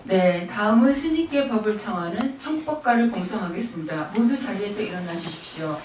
네, 다음은 스님께 법을 청하는 청법가를 봉송하겠습니다. 모두 자리에서 일어나 주십시오.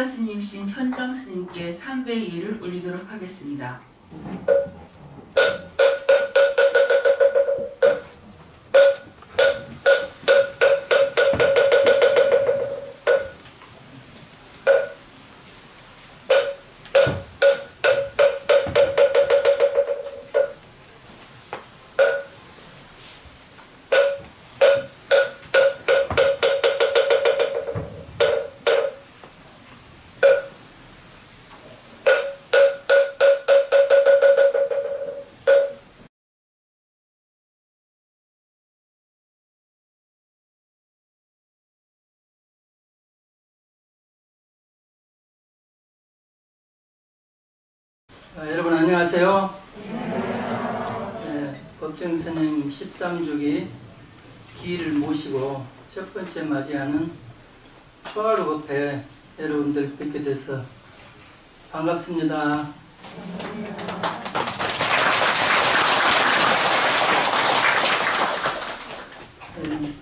역사 스님이신 현정 스님께 3배의 예를 올리도록 하겠습니다. 여러분 안녕하세요. 법정 스님 13주기 기일을 모시고 첫 번째 맞이하는 초하루 법회 여러분들 뵙게 돼서 반갑습니다.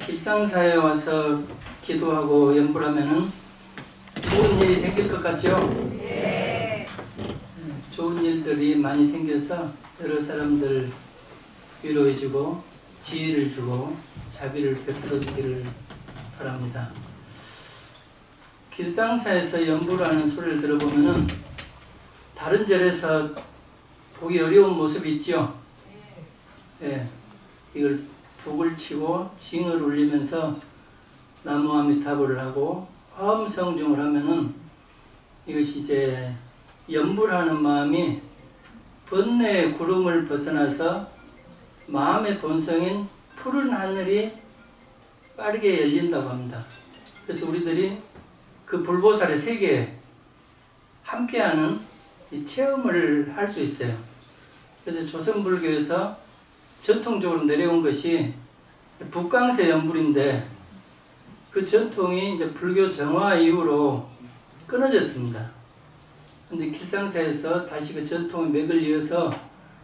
길상사에 와서 기도하고 연불하면은 좋은 일이 생길 것 같죠? 좋은 일들이 많이 생겨서 여러 사람들 위로해주고 지혜를 주고 자비를 베풀어 주기를 바랍니다. 길상사에서 연불하는 소리를 들어보면은 다른 절에서 보기 어려운 모습이 있죠. 이걸 북을 치고 징을 울리면서 나무아미타불을 하고 화엄성중을 하면은 이것이 이제 연불하는 마음이 번뇌의 구름을 벗어나서 마음의 본성인 푸른 하늘이 빠르게 열린다고 합니다. 그래서 우리들이 그 불보살의 세계에 함께하는 이 체험을 할 수 있어요. 그래서 조선불교에서 전통적으로 내려온 것이 북강세 연불인데 그 전통이 이제 불교 정화 이후로 끊어졌습니다. 근데 길상사에서 다시 그 전통의 맥을 이어서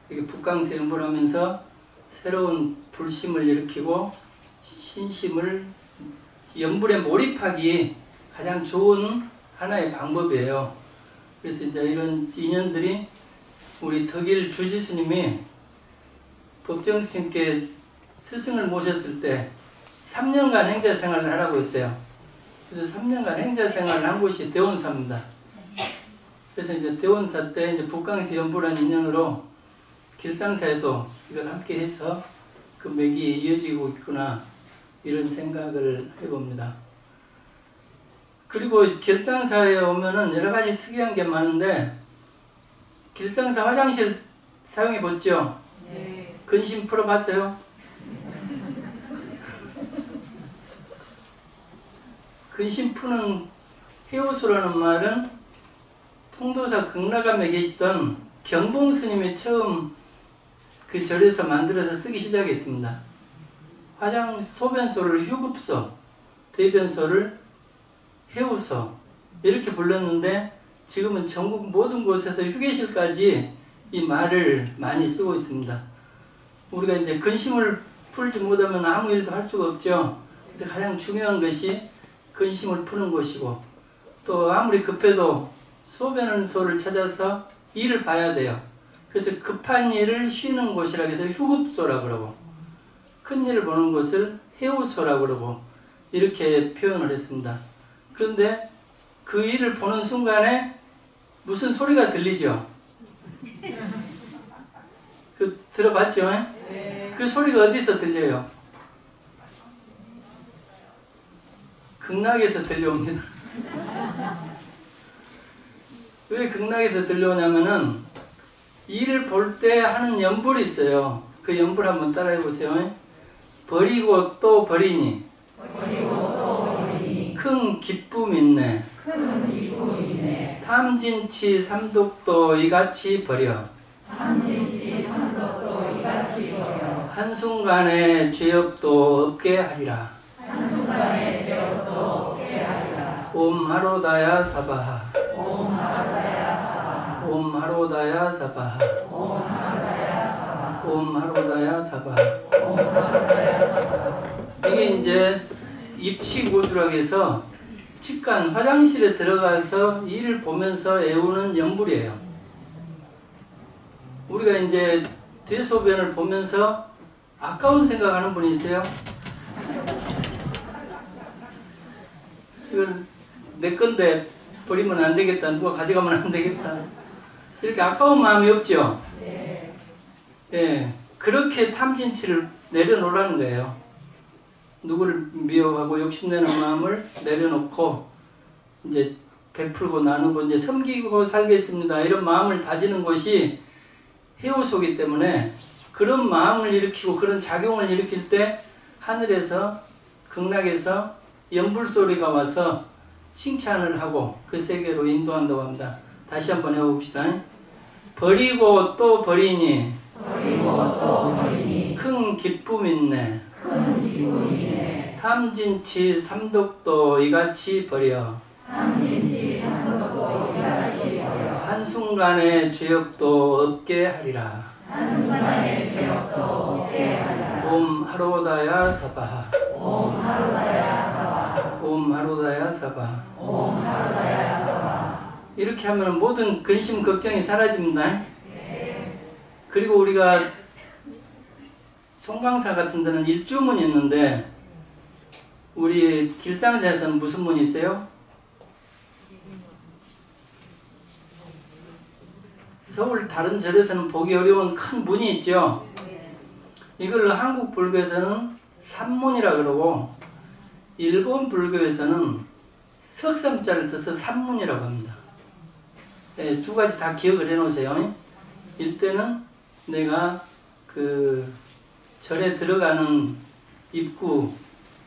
이렇게 북강세 연불하면서 새로운 불심을 일으키고 신심을 연불에 몰입하기 가장 좋은 하나의 방법이에요. 그래서 이제 이런 인연들이 우리 덕일 주지스님이 법정스님께 스승을 모셨을 때 3년간 행자생활을 하라고 했어요. 그래서 3년간 행자생활을 한 곳이 대원사입니다. 그래서 이제 대원사 때 이제 북강세 연불한 인연으로 길상사에도 이걸 함께 해서 그 맥이 이어지고 있구나 이런 생각을 해봅니다. 그리고 길상사에 오면은 여러 가지 특이한 게 많은데 길상사 화장실 사용해 봤죠? 네. 근심 풀어봤어요? 근심 푸는 해오수라는 말은 통도사 극락암에 계시던 경봉 스님이 처음 그 절에서 만들어서 쓰기 시작했습니다. 소변소를 휴급소, 대변소를 해우소 이렇게 불렀는데 지금은 전국 모든 곳에서 휴게실까지 이 말을 많이 쓰고 있습니다. 우리가 이제 근심을 풀지 못하면 아무 일도 할 수가 없죠. 그래서 가장 중요한 것이 근심을 푸는 것이고 또 아무리 급해도 소변소를 찾아서 일을 봐야 돼요. 그래서 급한 일을 쉬는 곳이라고 해서 휴급소라고 그러고 큰 일을 보는 곳을 해우소라고 그러고 이렇게 표현을 했습니다. 그런데 그 일을 보는 순간에 무슨 소리가 들리죠? 들어봤죠? 네. 그 소리가 어디서 들려요? 극락에서 들려옵니다. 왜 극락에서 들려오냐면은 일을 볼 때 하는 연불이 있어요. 그 연불 한번 따라해 보세요. 버리고 또 버리니 큰 기쁨 있네. 탐진치 삼독도 이같이 버려. 한순간에 죄업도 없게 하리라. 옴 하로다야 사바하. 옴 하로다야 사바하. 옴 하로다야 사바하. 이게 이제 입치고주라고 해서 직관 화장실에 들어가서 일을 보면서 애우는 연불이에요. 우리가 이제 대소변을 보면서 아까운 생각하는 분이 있어요? 이걸 내 건데 버리면 안 되겠다, 누가 가져가면 안 되겠다, 이렇게 아까운 마음이 없죠? 예, 그렇게 탐진치를 내려놓으라는 거예요. 누구를 미워하고 욕심내는 마음을 내려놓고 이제 베풀고 나누고 이제 섬기고 살겠습니다, 이런 마음을 다지는 것이 해오소기 때문에 그런 마음을 일으키고 그런 작용을 일으킬 때 하늘에서 극락에서 연불소리가 와서 칭찬을 하고 그 세계로 인도한다고 합니다. 다시 한번 해봅시다. 버리고 또 버리니 큰 기쁨 있네. 탐진치 삼독도 이같이 버려. 한순간의 죄업도 없게 하리라. 옴 하로다야 사바하. 옴 하로다야 사바하. 이렇게 하면 모든 근심 걱정이 사라집니다. 그리고 우리가 송강사 같은 데는 일주문이 있는데 우리 길상사에서는 무슨 문이 있어요? 서울 다른 절에서는 보기 어려운 큰 문이 있죠. 이걸 한국 불교에서는 삼문이라 그러고 일본 불교에서는 석삼자를 써서 삼문이라고 합니다. 네, 두 가지 다 기억을 해 놓으세요. 이때는 내가 그 절에 들어가는 입구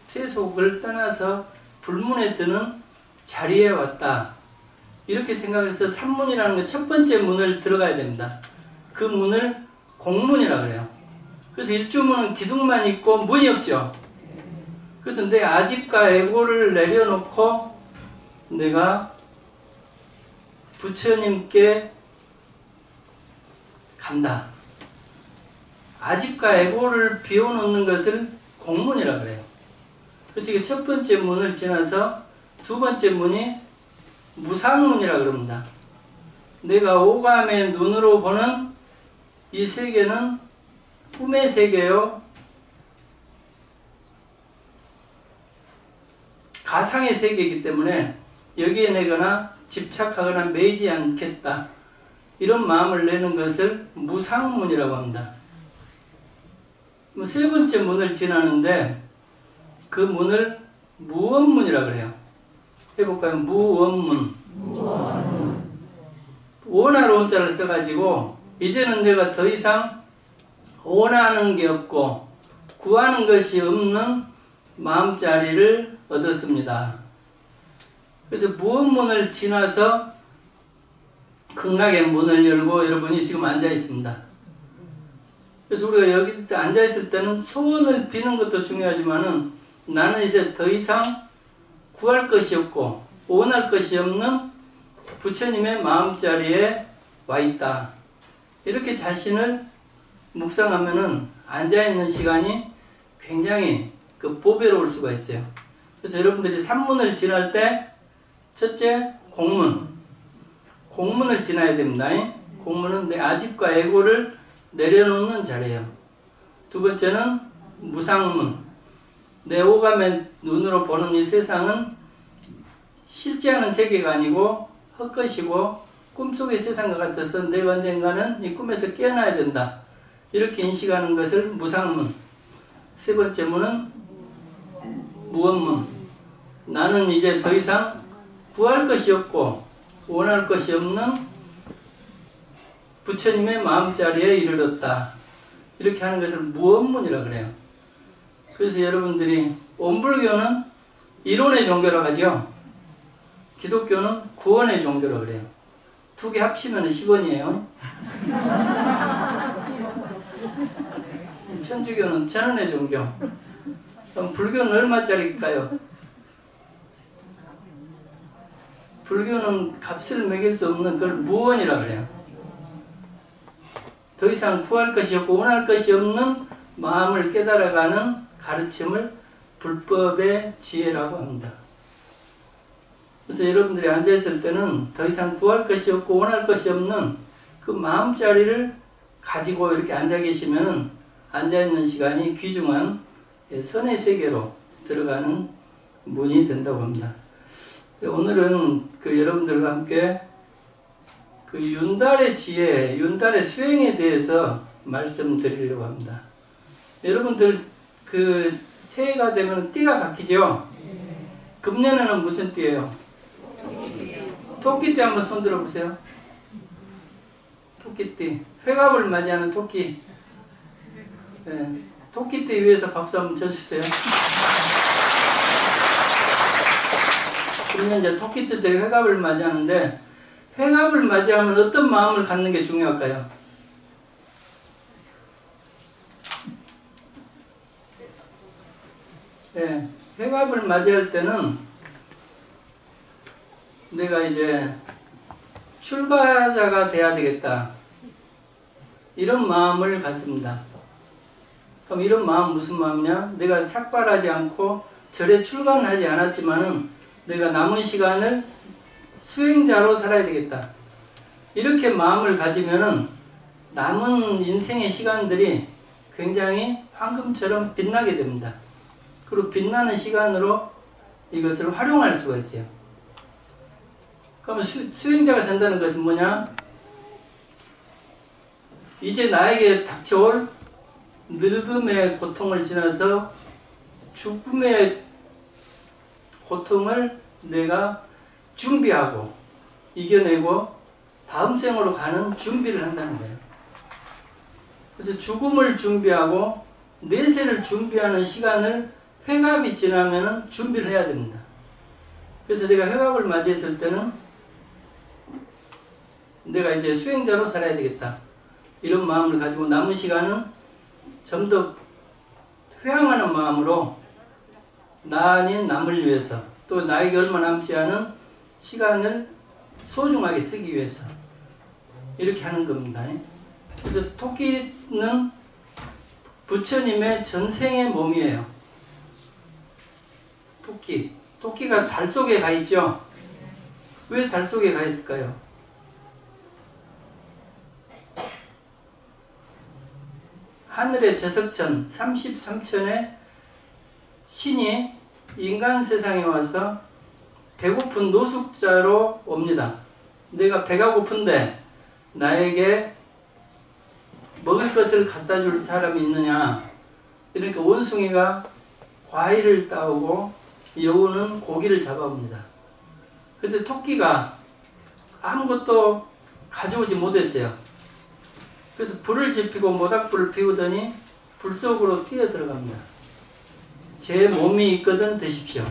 세속을 떠나서 불문에 드는 자리에 왔다, 이렇게 생각해서 삼문이라는 거 첫 번째 문을 들어가야 됩니다. 그 문을 공문이라 그래요. 그래서 일주문은 기둥만 있고 문이 없죠. 그래서 내 아집과 애고를 내려놓고 내가 부처님께 간다. 아집과 애고를 비워놓는 것을 공문이라 그래요. 그래서 이게 첫 번째 문을 지나서 두 번째 문이 무상문이라 그럽니다. 내가 오감의 눈으로 보는 이 세계는 꿈의 세계요, 가상의 세계이기 때문에 여기에 내거나 집착하거나 매이지 않겠다, 이런 마음을 내는 것을 무상문이라고 합니다. 세 번째 문을 지나는데 그 문을 무원문이라고 그래요. 해볼까요? 무원문. 원하러 원자를 써가지고 이제는 내가 더 이상 원하는 게 없고 구하는 것이 없는 마음자리를 얻었습니다. 그래서 무원문을 지나서 극락의 문을 열고 여러분이 지금 앉아 있습니다. 그래서 우리가 여기 앉아 있을 때는 소원을 비는 것도 중요하지만은 나는 이제 더 이상 구할 것이 없고 원할 것이 없는 부처님의 마음자리에 와 있다, 이렇게 자신을 묵상하면은 앉아있는 시간이 굉장히 보배로울 수가 있어요. 그래서 여러분들이 산문을 지날 때 첫째 공문을 지나야 됩니다. 공문은 내 아집과 애고를 내려놓는 자리예요. 두 번째는 무상문, 내 오감의 눈으로 보는 이 세상은 실제 않은 세계가 아니고 헛것이고 꿈속의 세상과 같아서 내가 언젠가는 이 꿈에서 깨어나야 된다, 이렇게 인식하는 것을 무상문. 세 번째 문은 무원문, 나는 이제 더 이상 구할 것이 없고 원할 것이 없는 부처님의 마음자리에 이르렀다, 이렇게 하는 것을 무원문이라고 그래요. 그래서 여러분들이 원불교는 이론의 종교라고 하죠. 기독교는 구원의 종교라고 그래요. 두 개 합치면 10원이에요. 천주교는 천원의 종교. 그럼 불교는 얼마짜리일까요? 불교는 값을 매길 수 없는 그걸 무원이라고 그래요. 더 이상 구할 것이 없고 원할 것이 없는 마음을 깨달아가는 가르침을 불법의 지혜라고 합니다. 그래서 여러분들이 앉아있을 때는 더 이상 구할 것이 없고 원할 것이 없는 그 마음자리를 가지고 이렇게 앉아 계시면 앉아있는 시간이 귀중한 선의 세계로 들어가는 문이 된다고 합니다. 오늘은 그 여러분들과 함께 그 윤달의 지혜, 윤달의 수행에 대해서 말씀드리려고 합니다. 여러분들 그 새해가 되면 띠가 바뀌죠? 금년에는 무슨 띠예요? 토끼띠 한번 손 들어보세요. 토끼띠. 회갑을 맞이하는 토끼. 네. 토끼띠 위해서 박수 한번 쳐주세요. 그러면 이제 토끼띠들이 회갑을 맞이하는데, 회갑을 맞이하면 어떤 마음을 갖는 게 중요할까요? 네. 회갑을 맞이할 때는 내가 이제 출가자가 돼야 되겠다, 이런 마음을 갖습니다. 그럼 이런 마음 무슨 마음이냐? 내가 삭발하지 않고 절에 출가하지 않았지만은 내가 남은 시간을 수행자로 살아야 되겠다, 이렇게 마음을 가지면은 남은 인생의 시간들이 굉장히 황금처럼 빛나게 됩니다. 그리고 빛나는 시간으로 이것을 활용할 수가 있어요. 그러면 수행자가 된다는 것은 뭐냐? 이제 나에게 닥쳐올 늙음의 고통을 지나서 죽음의 고통을 내가 준비하고 이겨내고 다음 생으로 가는 준비를 한다는 거예요. 그래서 죽음을 준비하고 내세를 준비하는 시간을 회갑이 지나면 준비를 해야 됩니다. 그래서 내가 회갑을 맞이했을 때는 내가 이제 수행자로 살아야 되겠다, 이런 마음을 가지고 남은 시간은 좀 더 회항하는 마음으로 나 아닌 남을 위해서, 또 나에게 얼마 남지 않은 시간을 소중하게 쓰기 위해서 이렇게 하는 겁니다. 그래서 토끼는 부처님의 전생의 몸이에요. 토끼가 달 속에 가 있죠? 왜 달 속에 가 있을까요? 하늘의 제석천 33천의 신이 인간 세상에 와서 배고픈 노숙자로 옵니다. 내가 배가 고픈데 나에게 먹을 것을 갖다 줄 사람이 있느냐? 이렇게 원숭이가 과일을 따오고 여우는 고기를 잡아옵니다. 그런데 토끼가 아무것도 가져오지 못했어요. 그래서 불을 지피고 모닥불을 피우더니 불 속으로 뛰어 들어갑니다. 제 몸이 있거든 드십시오.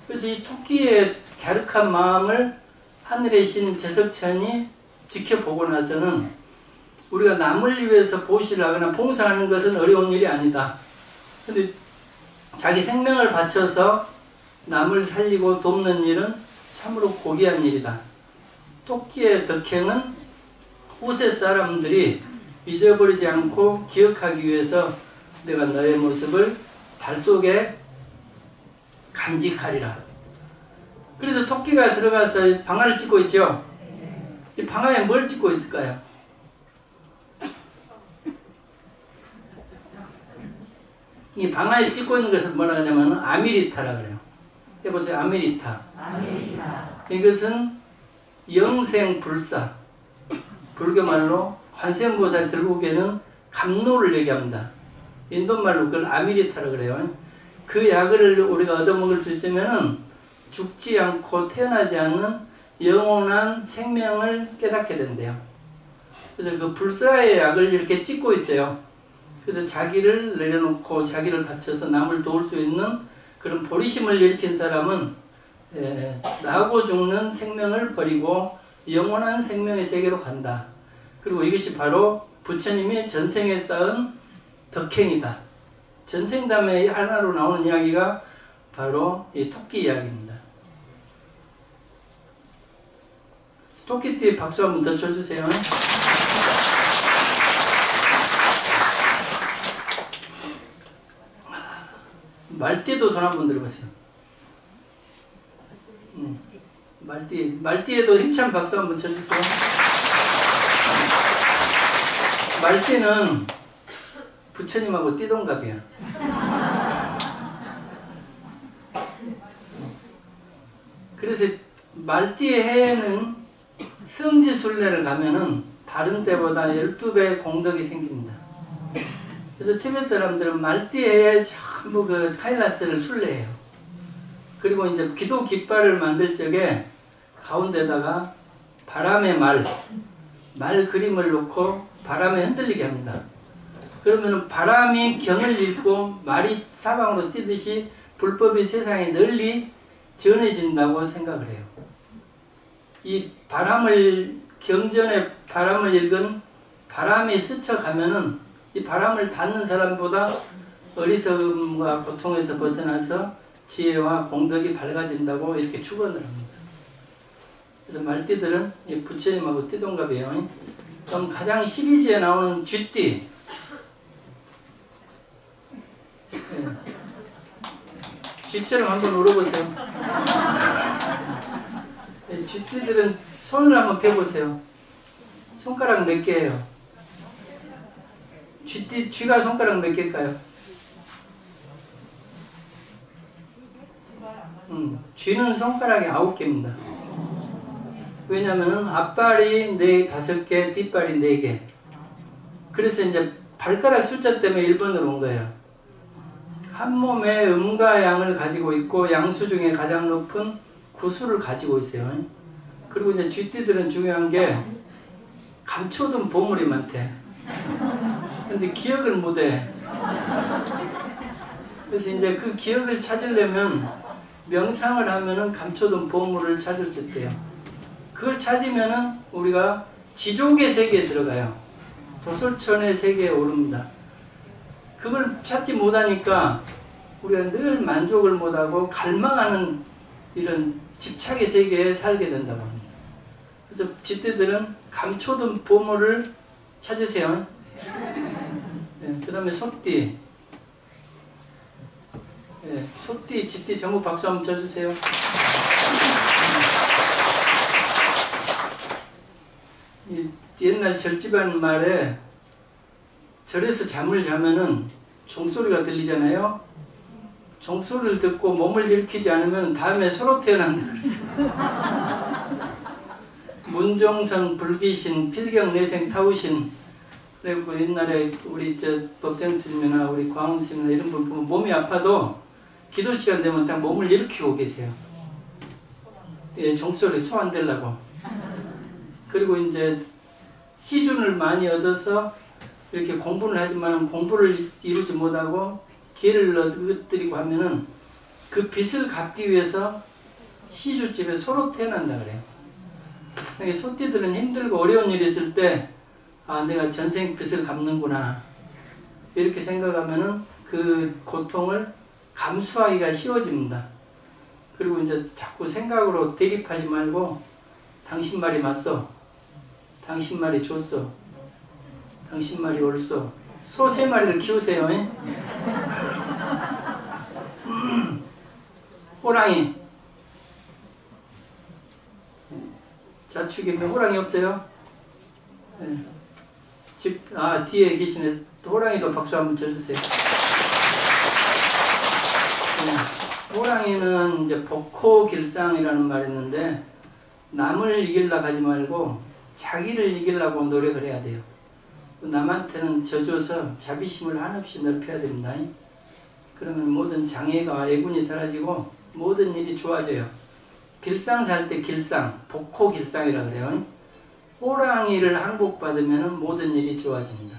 그래서 이 토끼의 갸륵한 마음을 하늘의 신 제석천이 지켜보고 나서는 우리가 남을 위해서 보시를 하거나 봉사하는 것은 어려운 일이 아니다. 근데 자기 생명을 바쳐서 남을 살리고 돕는 일은 참으로 고귀한 일이다. 토끼의 덕행은 후세 사람들이 잊어버리지 않고 기억하기 위해서 내가 너의 모습을 달 속에 간직하리라. 그래서 토끼가 들어가서 방아를 찧고 있죠. 이 방아에 뭘 찧고 있을까요? 이 방아에 찧고 있는 것을 뭐라 하냐면 아미리타라 그래요. 해보세요. 아미리타. 이것은 영생불사. 불교말로 관세음보살 들국에는 감노를 얘기합니다. 인도말로 그걸 아미리타라 그래요. 그 약을 우리가 얻어먹을 수 있으면 죽지 않고 태어나지 않는 영원한 생명을 깨닫게 된대요. 그래서 그 불사의 약을 이렇게 찢고 있어요. 그래서 자기를 내려놓고 자기를 바쳐서 남을 도울 수 있는 그런 보리심을 일으킨 사람은 나고 죽는 생명을 버리고 영원한 생명의 세계로 간다. 그리고 이것이 바로 부처님이 전생에 쌓은 덕행이다. 전생담의 하나로 나오는 이야기가 바로 이 토끼 이야기입니다. 토끼띠 박수 한번 더 쳐주세요. 말띠도 손 한번 들어보세요. 말띠에도 힘찬 박수 한번 쳐주세요. 말띠는 부처님하고 띠동갑이야. 그래서 말띠의 해에는 성지순례를 가면은 다른 때보다 12배 공덕이 생깁니다. 그래서 티베트 사람들은 말띠의 해에 전부 그 카일라스를 순례해요. 그리고 이제 기도 깃발을 만들 적에 가운데다가 바람의 말 그림을 놓고 바람에 흔들리게 합니다. 그러면 바람이 경을 읽고 말이 사방으로 뛰듯이 불법이 세상에 널리 전해진다고 생각을 해요. 이 경전에 바람을 읽은 바람이 스쳐가면은 이 바람을 닿는 사람보다 어리석음과 고통에서 벗어나서 지혜와 공덕이 밝아진다고 이렇게 축원을 합니다. 그래서 말띠들은 이 부처님하고 띠동갑이에요. 그럼 가장 12지에 나오는 쥐띠. 네. 쥐처럼 한번 울어보세요. 네, 쥐띠들은 손을 한번 펴보세요. 손가락 몇 개예요? 쥐가 손가락 몇 개일까요? 쥐는 손가락이 9개입니다. 왜냐면은 앞발이 5개, 뒷발이 4개. 그래서 이제 발가락 숫자 때문에 1번으로 온 거예요. 한 몸에 음과 양을 가지고 있고 양수 중에 가장 높은 구수를 가지고 있어요. 그리고 이제 쥐띠들은 중요한 게 감춰둔 보물이 많대. 근데 기억을 못해. 그래서 이제 그 기억을 찾으려면 명상을 하면은 감춰둔 보물을 찾을 수 있대요. 그걸 찾으면은 우리가 지족의 세계에 들어가요. 도솔천의 세계에 오릅니다. 그걸 찾지 못하니까 우리가 늘 만족을 못하고 갈망하는 이런 집착의 세계에 살게 된다고 합니다. 그래서 쥐띠들은 감춰둔 보물을 찾으세요. 네, 그 다음에 소띠. 네, 소띠, 쥐띠 전부 박수 한번 쳐주세요. 이 옛날 절집안 말에 절에서 잠을 자면은 종소리가 들리잖아요. 종소리를 듣고 몸을 일으키지 않으면 다음에 소로 태어난다 그랬어요. 문종선, 불기신, 필경내생, 타우신. 그리고 옛날에 우리 법정스님이나 우리 광운스님이나 이런 분 보면 몸이 아파도 기도 시간 되면 딱 몸을 일으키고 계세요. 예, 종소리 소 안 되려고. 그리고 이제 시준을 많이 얻어서 이렇게 공부를 하지만 공부를 이루지 못하고 기회를 얻으리고 하면은 그 빚을 갚기 위해서 시주집에 소로 태어난다 그래요. 그러니까 소띠들은 힘들고 어려운 일이 있을 때 아, 내가 전생 빚을 갚는구나 이렇게 생각하면은 그 고통을 감수하기가 쉬워집니다. 그리고 이제 자꾸 생각으로 대립하지 말고 당신 말이 맞소, 당신 말이 좋소, 당신 말이 옳소. 소 3마리를 키우세요. 호랑이. 자축에 호랑이 없어요? 네. 뒤에 계시네. 호랑이도 박수 한번 쳐주세요. 네. 호랑이는 이제 복호길상이라는 말이 있는데 남을 이기려고 하지 말고 자기를 이기려고 노력을 해야 돼요. 남한테는 져줘서 자비심을 한없이 넓혀야 됩니다. 그러면 모든 장애가 애군이 사라지고 모든 일이 좋아져요. 길상 살 때 길상, 복호길상이라 그래요. 호랑이를 항복받으면 모든 일이 좋아집니다.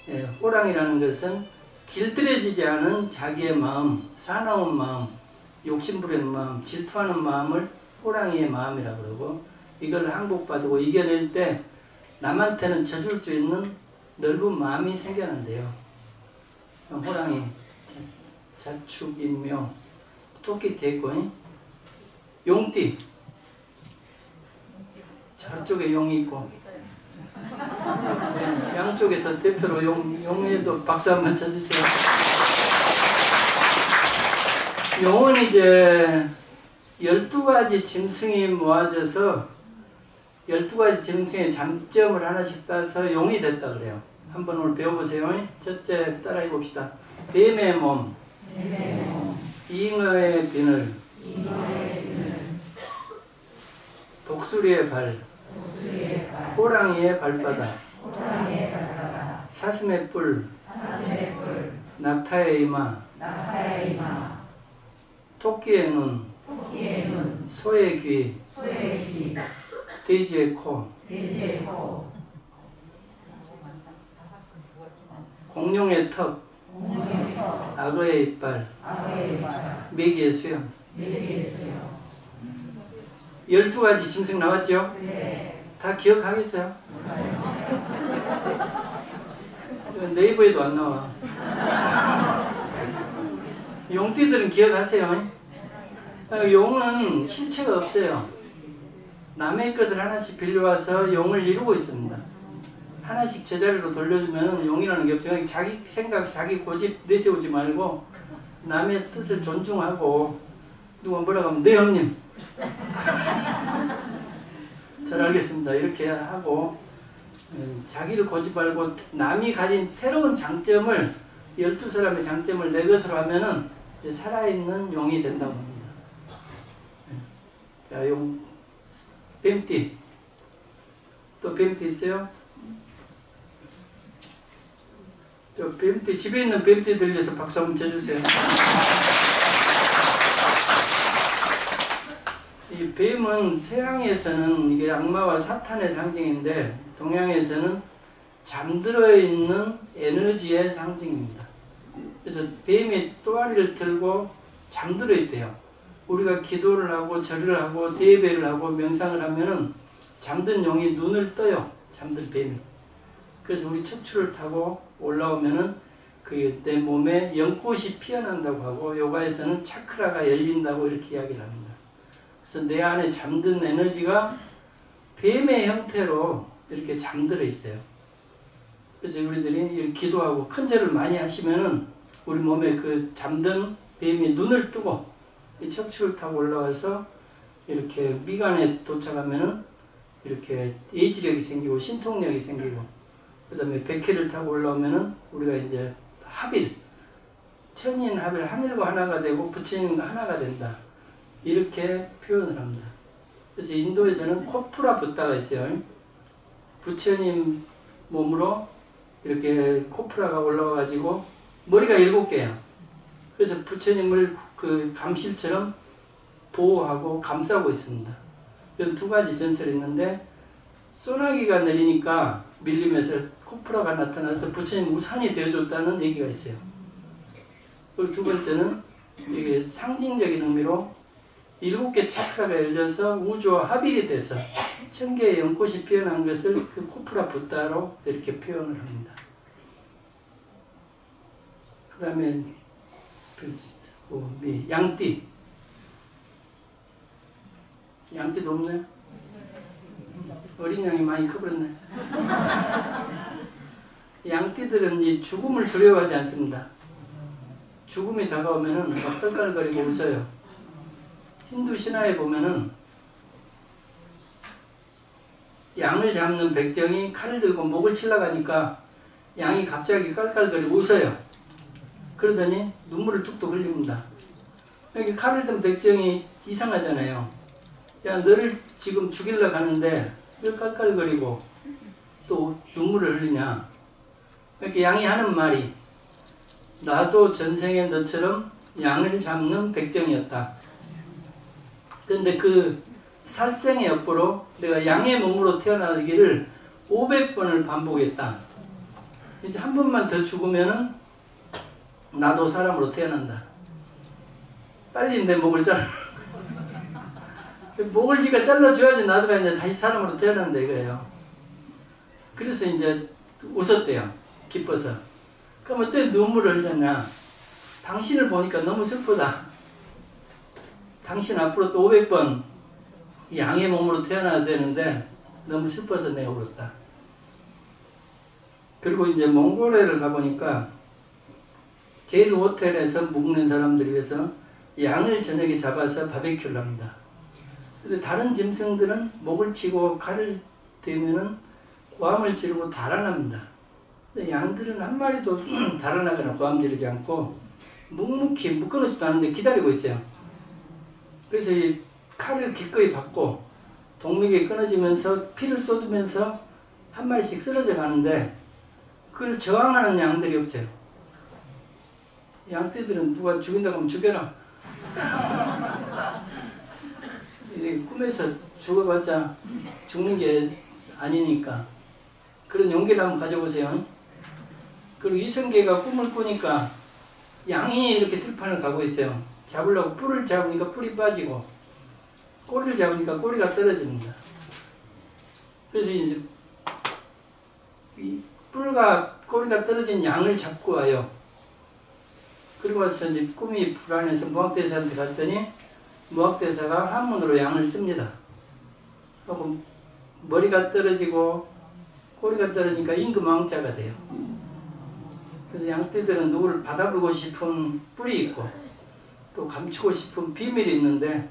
예, 호랑이라는 것은 길들여지지 않은 자기의 마음, 사나운 마음, 욕심부리는 마음, 질투하는 마음을 호랑이의 마음이라고 그러고 이걸 항복받고 이겨낼 때 남한테는 져줄 수 있는 넓은 마음이 생겨난대요. 호랑이, 자축인묘, 토끼띠 있고, 용띠. 저쪽에 용이 있고, 네, 양쪽에서 대표로 용에도 박수 한번 쳐주세요. 용은 이제 12가지 짐승이 모아져서 12가지 짐승의 장점을 하나씩 따서 용이 됐다 그래요. 한번 오늘 배워보세요. 첫째 따라해 봅시다. 뱀의 몸, 잉어의 비늘, 독수리의 발, 호랑이의 발바닥, 사슴의 뿔, 낙타의 이마, 토끼의 눈, 소의 귀, 돼지의 코, 공룡의 턱, 악어의 이빨, 메기의 수염. 12가지 짐승 나왔죠? 다 기억하겠어요? 네이버에도 안 나와. 용띠들은 기억하세요? 용은 실체가 없어요. 남의 것을 하나씩 빌려와서 용을 이루고 있습니다. 하나씩 제자리로 돌려주면 용이라는 게 없어요. 자기 생각, 자기 고집 내세우지 말고 남의 뜻을 존중하고, 누가 뭐라고 하면 네 형님 잘 알겠습니다 이렇게 하고, 자기를 고집 말고 남이 가진 새로운 장점을, 12사람의 장점을 내 것으로 하면은 이제 살아있는 용이 된다고 합니다. 자, 용, 뱀띠. 또 뱀띠 있어요? 저 뱀띠, 집에 있는 뱀띠들 위해서 박수 한번 쳐주세요. 이 뱀은 서양에서는 이게 악마와 사탄의 상징인데, 동양에서는 잠들어 있는 에너지의 상징입니다. 그래서 뱀이 또아리를 들고 잠들어 있대요. 우리가 기도를 하고 절을 하고 대예배를 하고 명상을 하면은 잠든 용이 눈을 떠요. 잠든 뱀이. 그래서 우리 척추를 타고 올라오면은 그 내 몸에 연꽃이 피어난다고 하고, 요가에서는 차크라가 열린다고 이렇게 이야기를 합니다. 그래서 내 안에 잠든 에너지가 뱀의 형태로 이렇게 잠들어 있어요. 그래서 우리들이 기도하고 큰 절을 많이 하시면은 우리 몸에 그 잠든 뱀이 눈을 뜨고 이 척추를 타고 올라와서 이렇게 미간에 도착하면은 이렇게 예지력이 생기고 신통력이 생기고, 그 다음에 백회를 타고 올라오면은 우리가 이제 합일, 천인 합일, 하늘과 하나가 되고 부처님과 하나가 된다, 이렇게 표현을 합니다. 그래서 인도에서는 코프라 붓다가 있어요. 부처님 몸으로 이렇게 코프라가 올라와 가지고 머리가 7개야. 그래서 부처님을 그 감실처럼 보호하고 감싸고 있습니다. 이런 2가지 전설이 있는데, 소나기가 내리니까 밀림에서 코프라가 나타나서 부처님 우산이 되어줬다는 얘기가 있어요. 그리고 2번째는 이게 상징적인 의미로 7개 차크라가 열려서 우주와 합일이 돼서 1000개의 연꽃이 피어난 것을 그 코프라 붓다로 이렇게 표현을 합니다. 그 다음에 양띠. 양띠도 없네. 어린 양이 많이 커버렸네. 양띠들은 이 죽음을 두려워하지 않습니다. 죽음이 다가오면은 막 깔깔거리고 웃어요. 힌두 신화에 보면은 양을 잡는 백정이 칼을 들고 목을 치려 가니까 양이 갑자기 깔깔거리고 웃어요. 그러더니 눈물을 뚝뚝 흘립니다. 여기 칼을 든 백정이 이상하잖아요. 야, 너를 지금 죽이려 가는데 왜 깔깔거리고 또 눈물을 흘리냐. 이렇게 양이 하는 말이, 나도 전생에 너처럼 양을 잡는 백정이었다. 그런데 그 살생의 여포로 내가 양의 몸으로 태어나기를 500번을 반복했다. 이제 한 번만 더 죽으면은 나도 사람으로 태어난다. 빨리 내 목을 잘라. 목을 지가 잘라줘야지 나도 이제 다시 사람으로 태어난다 이거예요. 그래서 이제 웃었대요. 기뻐서. 그럼 어떻게 눈물을 흘렸냐. 당신을 보니까 너무 슬프다. 당신 앞으로 또 500번 양의 몸으로 태어나야 되는데 너무 슬퍼서 내가 울었다. 그리고 이제 몽골에를 가보니까 게일 호텔에서 묵는 사람들이 위해서 양을 저녁에 잡아서 바베큐를 합니다. 근데 다른 짐승들은 목을 치고 칼을 대면은 고함을 지르고 달아납니다. 근데 양들은 한 마리도 달아나거나 고함 지르지 않고 묵묵히 묶어놓지도 않은데 기다리고 있어요. 그래서 이 칼을 기꺼이 받고 동맥이 끊어지면서 피를 쏟으면서 한 마리씩 쓰러져 가는데 그걸 저항하는 양들이 없어요. 양떼들은 누가 죽인다고 하면 죽여라. 꿈에서 죽어봤자 죽는 게 아니니까 그런 용기를 한번 가져보세요. 그리고 이성계가 꿈을 꾸니까 양이 이렇게 들판을 가고 있어요. 잡으려고 뿔을 잡으니까 뿔이 빠지고 꼬리를 잡으니까 꼬리가 떨어집니다. 그래서 이제 이 뿔과 꼬리가 떨어진 양을 잡고 와요. 그리고 와서 이제 꿈이 불안해서 무학대사한테 갔더니 무학대사가 한문으로 양을 씁니다. 하고 머리가 떨어지고 꼬리가 떨어지니까 임금왕자가 돼요. 그래서 양떼들은 누구를 받아보고 싶은 뿔이 있고 또 감추고 싶은 비밀이 있는데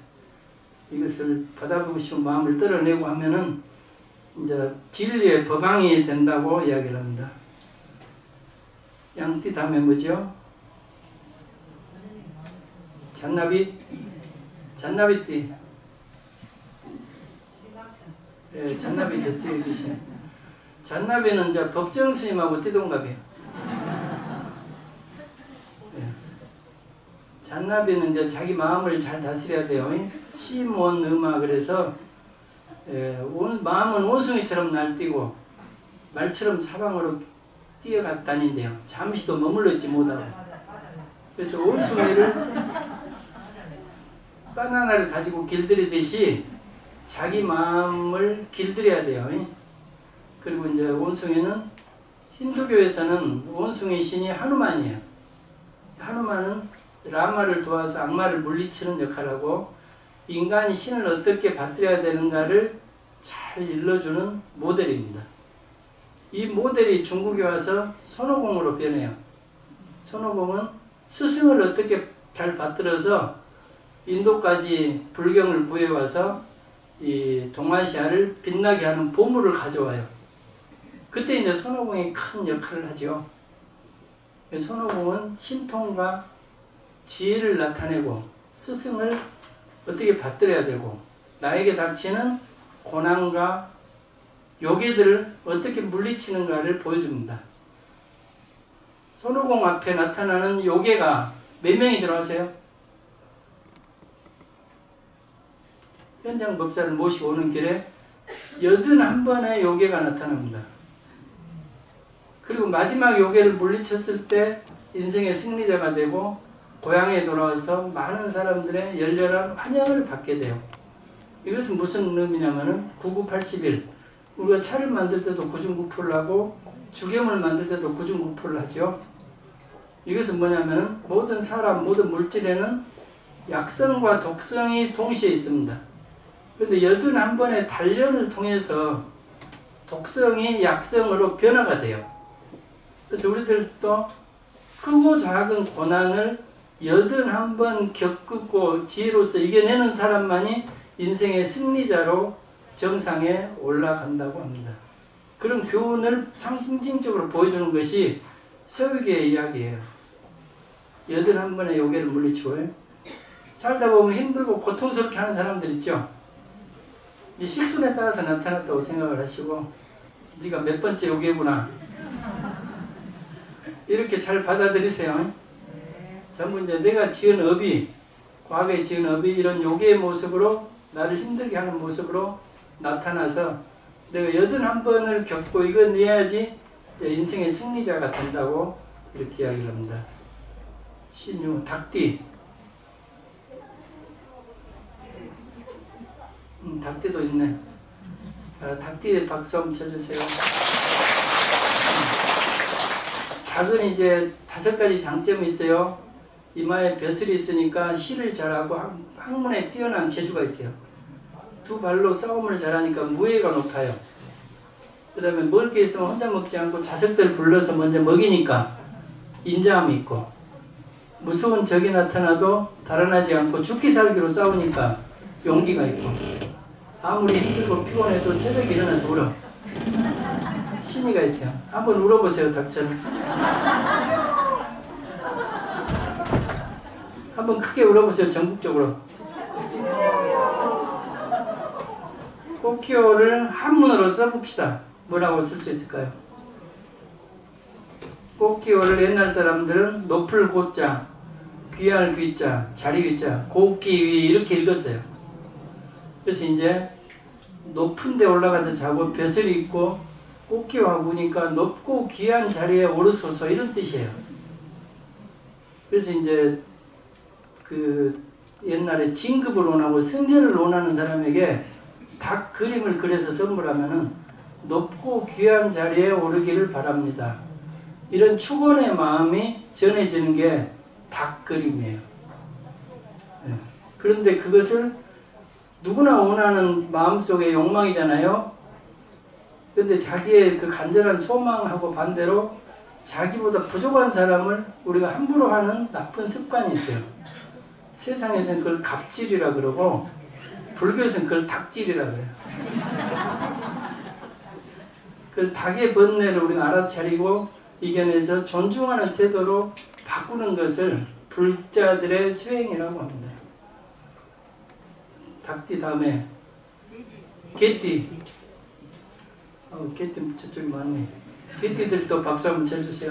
이것을 받아보고 싶은 마음을 떨어내고 하면은 이제 진리의 법왕이 된다고 이야기를 합니다. 양띠 다음에 뭐죠? 잔나비? 잔나비띠. 예, 잔나비 저 뒤에 계시네. 잔나비는 이제 법정 스님하고 띠동갑이에요. 예. 잔나비는 이제 자기 마음을 잘 다스려야 돼요. 시몬음아 그래서 예, 마음은 원숭이처럼 날뛰고 말처럼 사방으로 뛰어다닌대요. 잠시도 머물러 있지 못하고. 그래서 원숭이를 바나나를 가지고 길들이듯이 자기 마음을 길들여야 돼요. 그리고 이제 원숭이는 힌두교에서는 원숭이 신이 하누만이에요. 하누만은 라마를 도와서 악마를 물리치는 역할을 하고 인간이 신을 어떻게 받들여야 되는가를 잘 일러주는 모델입니다. 이 모델이 중국에 와서 손오공으로 변해요. 손오공은 스승을 어떻게 잘 받들어서 인도까지 불경을 구해와서 이 동아시아를 빛나게 하는 보물을 가져와요. 그때 이제 손오공이 큰 역할을 하죠. 손오공은 신통과 지혜를 나타내고 스승을 어떻게 받들어야 되고 나에게 닥치는 고난과 요괴들을 어떻게 물리치는가를 보여줍니다. 손오공 앞에 나타나는 요괴가 몇 명이 들어가세요? 현장 법사를 모시고 오는 길에 81번의 요괴가 나타납니다. 그리고 마지막 요괴를 물리쳤을 때 인생의 승리자가 되고 고향에 돌아와서 많은 사람들의 열렬한 환영을 받게 돼요. 이것은 무슨 의미냐면은 9981 우리가 차를 만들 때도 9중구포를 하고 주경을 만들 때도 9중구포를 하죠. 이것은 뭐냐면은 모든 사람, 모든 물질에는 약성과 독성이 동시에 있습니다. 그런데 81번의 단련을 통해서 독성이 약성으로 변화가 돼요. 그래서 우리들도 크고 작은 고난을 81번 겪고 지혜로서 이겨내는 사람만이 인생의 승리자로 정상에 올라간다고 합니다. 그런 교훈을 상징적으로 보여주는 것이 서유기의 이야기예요. 81번의 요괴를 물리치고 살다 보면 힘들고 고통스럽게 하는 사람들 있죠. 이 실순에 따라서 나타났다고 생각을 하시고 네가 몇 번째 요괴구나 이렇게 잘 받아들이세요. 전부 이제 내가 지은 업이 과거에 지은 업이 이런 요괴의 모습으로 나를 힘들게 하는 모습으로 나타나서 내가 81번을 겪고 이겨내야지 인생의 승리자가 된다고 이렇게 이야기를 합니다. 신유, 닭띠. 닭띠도 있네. 닭띠에 박수 한번 쳐주세요. 닭은 이제 5가지 장점이 있어요. 이마에 벼슬이 있으니까 시를 잘하고 학문에 뛰어난 재주가 있어요. 2발로 싸움을 잘하니까 무예가 높아요. 그 다음에 먹을 게 있으면 혼자 먹지 않고 자식들 불러서 먼저 먹이니까 인자함이 있고 무서운 적이 나타나도 달아나지 않고 죽기 살기로 싸우니까 용기가 있고, 아무리 힘들고 피곤해도 새벽에 일어나서 울어. 신의가 있어요. 한번 울어보세요, 닭처럼. 한번 크게 울어보세요, 전국적으로. 꽃기호를 한문으로 써봅시다. 뭐라고 쓸 수 있을까요? 꽃기호를 옛날 사람들은 높을 고자, 귀할 귀자, 자리 귀자, 고기위 이렇게 읽었어요. 그래서 이제 높은 데 올라가서 자고 벼슬이 있고 꽃기호하고 보니까 높고 귀한 자리에 오르소서 이런 뜻이에요. 그래서 이제 그 옛날에 진급을 원하고 승진을 원하는 사람에게 닭 그림을 그려서 선물하면은 높고 귀한 자리에 오르기를 바랍니다. 이런 축원의 마음이 전해지는 게 닭 그림이에요. 네. 그런데 그것을 누구나 원하는 마음속의 욕망이잖아요. 근데 자기의 그 간절한 소망하고 반대로 자기보다 부족한 사람을 우리가 함부로 하는 나쁜 습관이 있어요. 세상에서는 그걸 갑질이라 그러고 불교에서는 그걸 닭질이라 그래요. 그 닭의 번뇌를 우리가 알아차리고 이겨내서 존중하는 태도로 바꾸는 것을 불자들의 수행이라고 합니다. 닭띠 다음에 개띠. 개띠 저쪽이 많네. 개띠들 또 박수 한번 쳐주세요.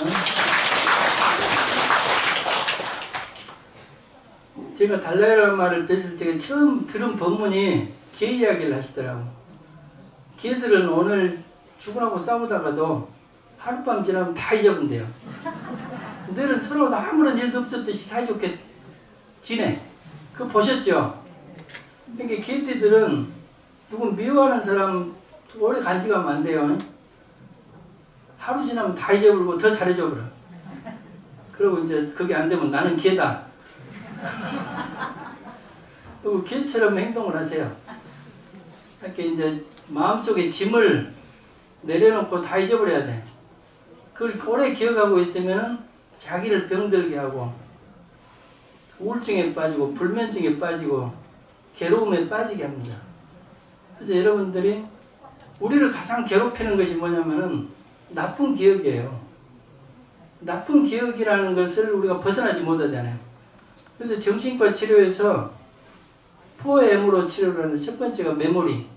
제가 달라이라마를 뵀을 적에 처음 들은 법문이 개 이야기를 하시더라고. 개들은 오늘 죽으라고 싸우다가도 하룻밤 지나면 다 잊어본대요. 내일은 서로 아무런 일도 없었듯이 사이좋게 지내. 그거 보셨죠? 그러니까 개띠들은 누구 미워하는 사람 오래 간직하면 안 돼요. 하루 지나면 다 잊어버리고 더 잘해줘 버려. 그리고 이제 그게 안 되면 나는 개다. 그리고 개처럼 행동을 하세요. 이렇게 이제 마음속에 짐을 내려놓고 다 잊어버려야 돼. 그걸 오래 기억하고 있으면은 자기를 병들게 하고 우울증에 빠지고 불면증에 빠지고 괴로움에 빠지게 합니다. 그래서 여러분들이 우리를 가장 괴롭히는 것이 뭐냐면은 나쁜 기억이에요. 나쁜 기억이라는 것을 우리가 벗어나지 못하잖아요. 그래서 정신과 치료에서 4M으로 치료를 하는 첫 번째가 메모리.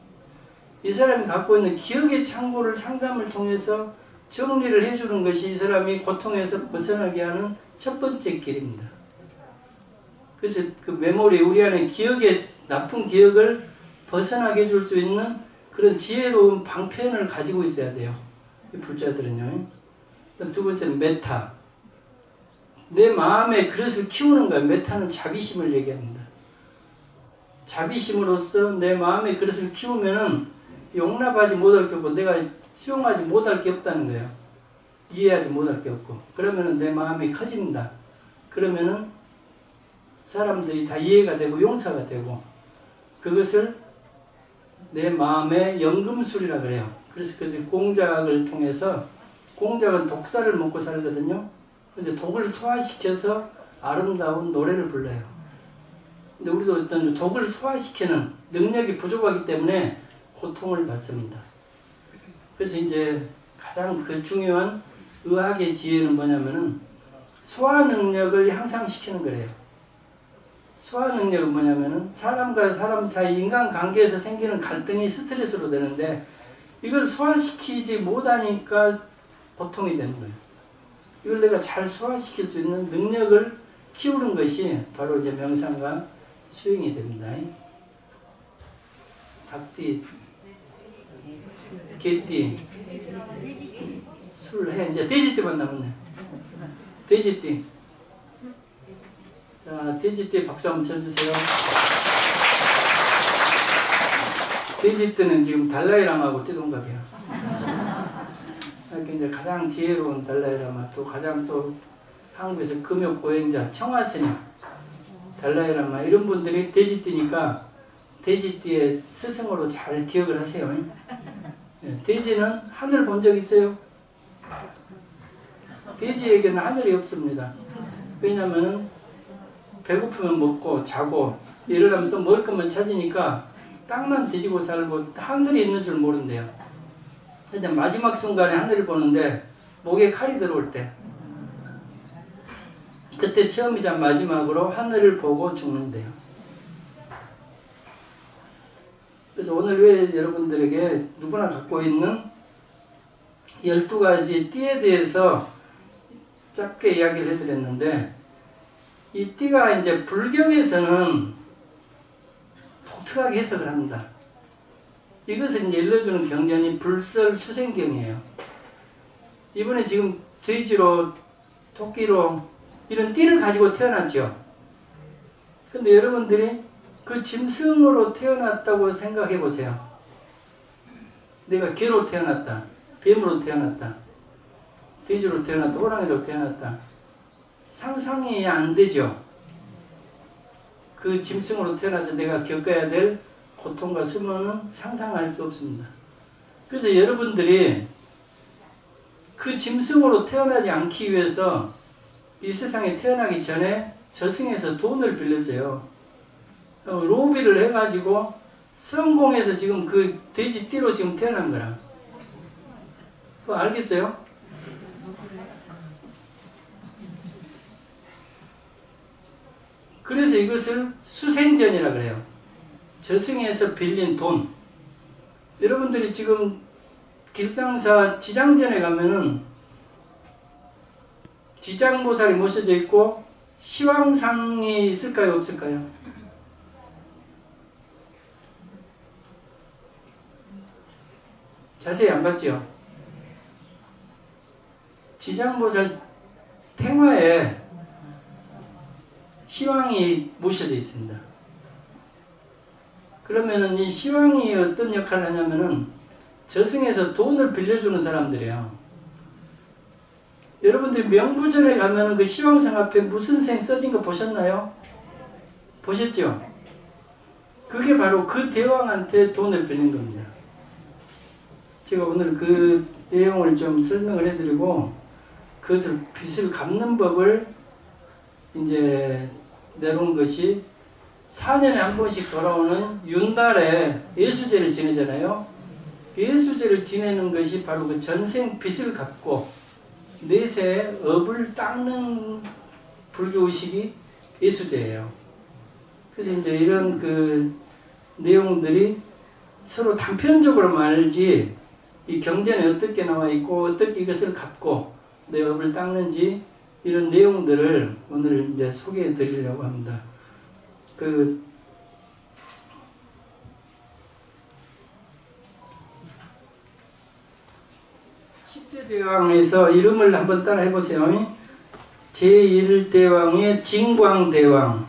이 사람이 갖고 있는 기억의 창고를 상담을 통해서 정리를 해주는 것이 이 사람이 고통에서 벗어나게 하는 첫 번째 길입니다. 그래서 그 메모리, 우리 안에 기억의 나쁜 기억을 벗어나게 해줄 수 있는 그런 지혜로운 방편을 가지고 있어야 돼요. 이 불자들은요. 그다음 두 번째는 메타. 내 마음의 그릇을 키우는 거예요. 메타는 자비심을 얘기합니다. 자비심으로써 내 마음의 그릇을 키우면은 용납하지 못할 게 없고 내가 수용하지 못할 게 없다는 거예요. 이해하지 못할 게 없고. 그러면은 내 마음이 커집니다. 그러면은 사람들이 다 이해가 되고 용서가 되고 그것을 내 마음의 연금술이라 그래요. 그래서 공작을 통해서 공작은 독사를 먹고 살거든요. 근데 독을 소화시켜서 아름다운 노래를 불러요. 근데 우리도 어떤 독을 소화시키는 능력이 부족하기 때문에 고통을 받습니다. 그래서 이제 가장 그 중요한 의학의 지혜는 뭐냐면은 소화 능력을 향상시키는 거래요. 소화 능력은 뭐냐면은 사람과 사람 사이 인간관계에서 생기는 갈등이 스트레스로 되는데 이걸 소화시키지 못하니까 고통이 되는 거예요. 이걸 내가 잘 소화시킬 수 있는 능력을 키우는 것이 바로 이제 명상과 수행이 됩니다. 닭띠, 개띠, 술해 이제 돼지띠만 남았네. 돼지띠. 자, 돼지띠 박수 한번 쳐주세요. 돼지띠는 지금 달라이라마하고 띠동갑이에요. 이렇게 이제 가장 지혜로운 달라이라마, 또 가장 또 한국에서 금욕 고행자 청화스님, 달라이라마 이런 분들이 돼지띠니까 돼지띠의 스승으로 잘 기억을 하세요. 돼지는 하늘 본 적 있어요? 돼지에게는 하늘이 없습니다. 왜냐하면 배고프면 먹고 자고 일어나면 또 먹을 것만 찾으니까 땅만 뒤지고 살고 하늘이 있는 줄 모른대요. 근데 마지막 순간에 하늘을 보는데 목에 칼이 들어올 때 그때 처음이자 마지막으로 하늘을 보고 죽는데요. 그래서 오늘 왜 여러분들에게 누구나 갖고 있는 12가지 띠에 대해서 짧게 이야기를 해드렸는데, 이 띠가 이제 불경에서는 독특하게 해석을 합니다. 이것을 이제 일러주는 경전이 불설수생경이에요. 이번에 지금 돼지로, 토끼로 이런 띠를 가지고 태어났죠. 근데 여러분들이 그 짐승으로 태어났다고 생각해 보세요. 내가 개로 태어났다, 뱀으로 태어났다, 돼지로 태어났다, 호랑이로 태어났다. 상상이 안 되죠. 그 짐승으로 태어나서 내가 겪어야 될 고통과 수모는 상상할 수 없습니다. 그래서 여러분들이 그 짐승으로 태어나지 않기 위해서 이 세상에 태어나기 전에 저승에서 돈을 빌렸어요. 로비를 해가지고 성공해서 지금 그 돼지띠로 지금 태어난 거라. 그거 알겠어요? 그래서 이것을 수생전이라 그래요. 저승에서 빌린 돈. 여러분들이 지금 길상사 지장전에 가면은 지장보살이 모셔져 있고 시황상이 있을까요, 없을까요? 자세히 안 봤죠? 지장보살 탱화에 시황이 모셔져 있습니다. 그러면은 이 시황이 어떤 역할을 하냐면은 저승에서 돈을 빌려주는 사람들이에요. 여러분들이 명부전에 가면은 그 시황상 앞에 무슨 생 써진 거 보셨나요? 보셨죠? 그게 바로 그 대왕한테 돈을 빌린 겁니다. 제가 오늘 그 내용을 좀 설명을 해드리고 그것을 빚을 갚는 법을 이제 내놓은 것이 4년에 한 번씩 돌아오는 윤달에 예수제를 지내잖아요. 예수제를 지내는 것이 바로 그 전생 빚을 갚고 내세 업을 닦는 불교의식이 예수제예요. 그래서 이제 이런 그 내용들이 서로 단편적으로 말지 이 경전에 어떻게 나와 있고 어떻게 이것을 갚고 내 업을 닦는지 이런 내용들을 오늘 이제 소개해 드리려고 합니다. 그 10대 대왕에서 이름을 한번 따라 해보세요. 제1대왕의 진광대왕.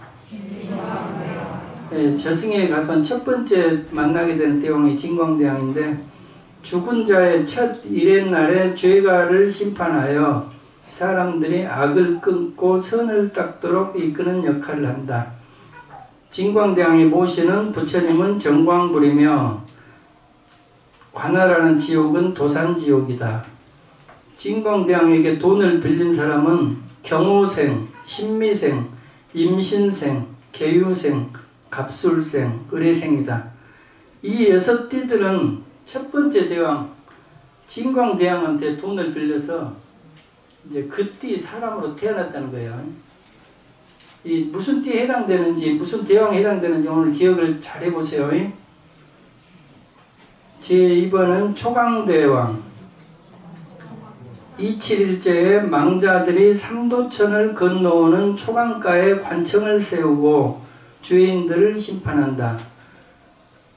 네, 저승에 가본 첫 번째 만나게 되는 대왕이 진광대왕인데, 죽은 자의 첫 이렛날에 죄가를 심판하여 사람들이 악을 끊고 선을 닦도록 이끄는 역할을 한다. 진광대왕이 모시는 부처님은 정광불이며 관할하는 지옥은 도산지옥이다. 진광대왕에게 돈을 빌린 사람은 경호생, 신미생, 임신생, 계유생, 갑술생, 의뢰생이다. 이 6띠들은 첫 번째 대왕 진광대왕한테 돈을 빌려서 이제 그 띠 사람으로 태어났다는 거예요. 이 무슨 띠에 해당되는지, 무슨 대왕에 해당되는지 오늘 기억을 잘 해보세요. 제2번은 초강대왕. 27일째에 망자들이 삼도천을 건너오는 초강가에 관청을 세우고 죄인들을 심판한다.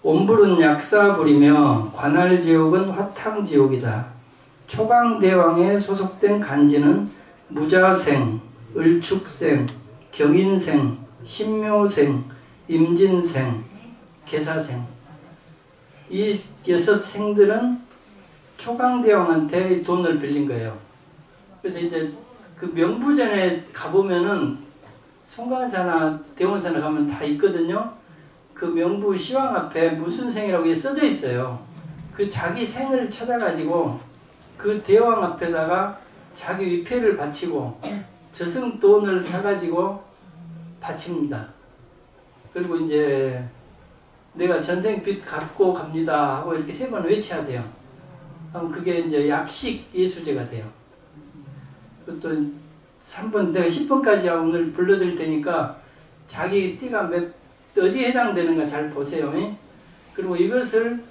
옴불은 약사불이며 관할지옥은 화탕지옥이다. 초강대왕에 소속된 간지는 무자생, 을축생, 경인생, 신묘생, 임진생, 계사생. 이 6생들은 초강대왕한테 돈을 빌린 거예요. 그래서 이제 그 명부전에 가보면은 송가사나 대원사나 가면 다 있거든요. 그 명부 시황 앞에 무슨 생이라고 써져 있어요. 그 자기 생을 찾아가지고 그 대왕 앞에다가 자기 위패를 바치고 저승 돈을 사가지고 바칩니다. 그리고 이제 내가 전생 빚 갚고 갑니다 하고 이렇게 3번 외쳐야 돼요. 그럼 그게 이제 약식 예수제가 돼요. 또 3번, 내가 10번까지 오늘 불러드릴 테니까 자기 띠가 어디에 해당되는가 잘 보세요. 그리고 이것을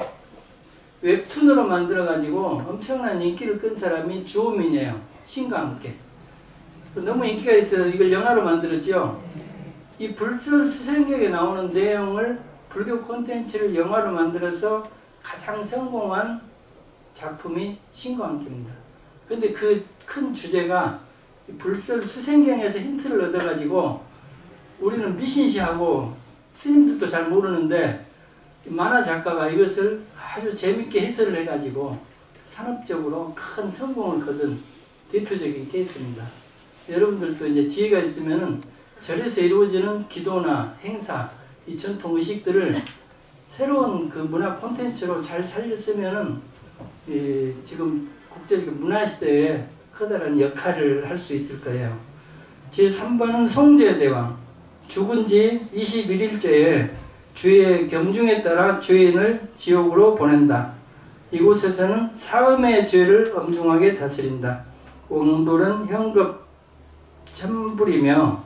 웹툰으로 만들어가지고 엄청난 인기를 끈 사람이 주호민이에요. 신과 함께. 너무 인기가 있어서 이걸 영화로 만들었죠. 이 불설수생경에 나오는 내용을 불교 콘텐츠를 영화로 만들어서 가장 성공한 작품이 신과 함께입니다. 근데 그 큰 주제가 불설수생경에서 힌트를 얻어가지고 우리는 미신시하고 스님들도 잘 모르는데 만화 작가가 이것을 아주 재밌게 해설을 해가지고 산업적으로 큰 성공을 거둔 대표적인 케이스입니다. 여러분들도 이제 지혜가 있으면은 절에서 이루어지는 기도나 행사, 이 전통 의식들을 새로운 그 문화 콘텐츠로 잘 살렸으면은 지금 국제적 문화시대에 커다란 역할을 할 수 있을 거예요. 제3번은 송제대왕. 죽은 지 21일째에 죄의 경중에 따라 죄인을 지옥으로 보낸다. 이곳에서는 사음의 죄를 엄중하게 다스린다. 옹불은 현급 천불이며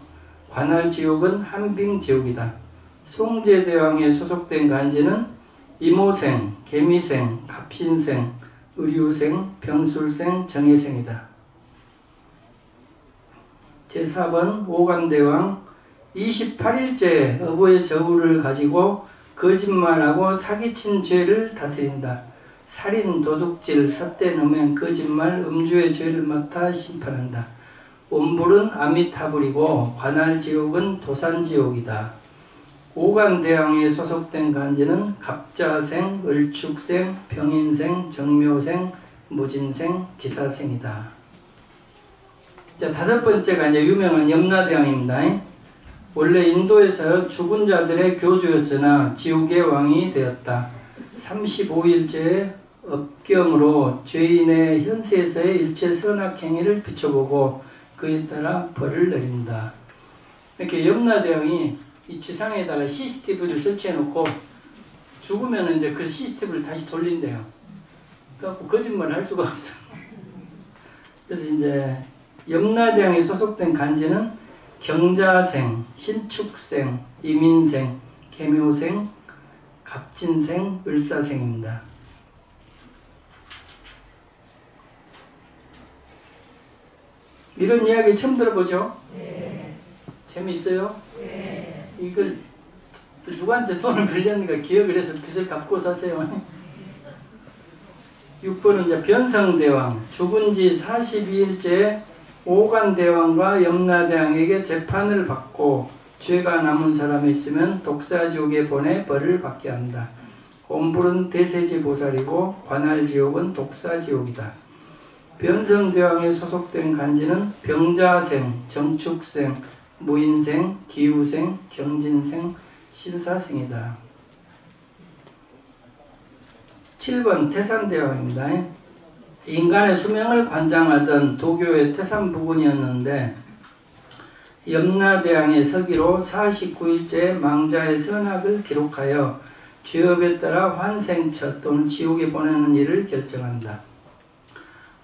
관할지옥은 한빙지옥이다. 송제대왕에 소속된 간지는 이모생, 개미생, 갑신생, 의류생, 병술생, 정예생이다. 제4번 오간대왕. 28일째 어부의 저울을 가지고 거짓말하고 사기친 죄를 다스린다. 살인, 도둑질, 삿된, 음행, 거짓말, 음주의 죄를 맡아 심판한다. 옴불은 아미타불이고 관할지옥은 도산지옥이다. 오간대왕에 소속된 간지는 갑자생, 을축생, 병인생, 정묘생, 무진생, 기사생이다. 자, 5번째가 이제 유명한 염라대왕입니다. 원래 인도에서 죽은 자들의 교주였으나 지옥의 왕이 되었다. 35일째 업경으로 죄인의 현세에서의 일체 선악행위를 비춰보고 그에 따라 벌을 내린다. 이렇게 염라대왕이 이 지상에다가 CCTV를 설치해 놓고 죽으면 이제 그 CCTV를 다시 돌린대요. 그래갖고 거짓말을 할 수가 없어. 그래서 이제 염라대왕에 소속된 간지는 경자생, 신축생, 이민생, 계묘생, 갑진생, 을사생입니다. 이런 이야기 처음 들어보죠? 네. 재미있어요? 네. 이걸 누구한테 돈을 빌렸는가 기억을 해서 빚을 갚고 사세요. 6번은 이제 변성대왕. 죽은 지 42일째 오간대왕과 염라대왕에게 재판을 받고 죄가 남은 사람이 있으면 독사지옥에 보내 벌을 받게 한다. 옴불은 대세지보살이고 관할지옥은 독사지옥이다. 변성대왕에 소속된 간지는 병자생, 정축생, 무인생, 기후생, 경진생, 신사생이다. 7번 태산대왕입니다. 인간의 수명을 관장하던 도교의 태산부군이었는데 염라대왕의 서기로 49일째 망자의 선악을 기록하여 죄업에 따라 환생처 또는 지옥에 보내는 일을 결정한다.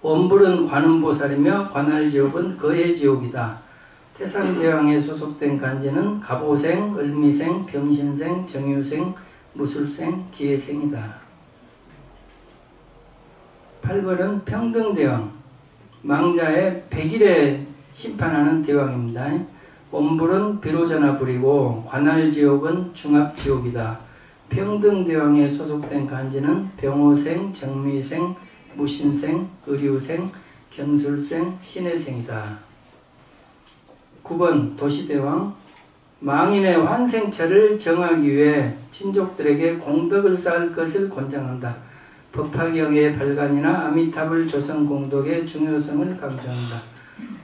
원불은 관음보살이며 관할지옥은 거해지옥이다. 태산대왕에 소속된 간지는 갑오생, 을미생, 병신생, 정유생, 무술생, 기해생이다. 8번은 평등대왕. 망자의 100일에 심판하는 대왕입니다. 원불은 비로자나불이고 관할지옥은 중합지옥이다. 평등대왕에 소속된 간지는 병호생, 정미생, 무신생, 의류생, 경술생, 신해생이다. 9번 도시대왕. 망인의 환생처를 정하기 위해 친족들에게 공덕을 쌓을 것을 권장한다. 법화경의 발간이나 아미타불 조성 공덕의 중요성을 강조한다.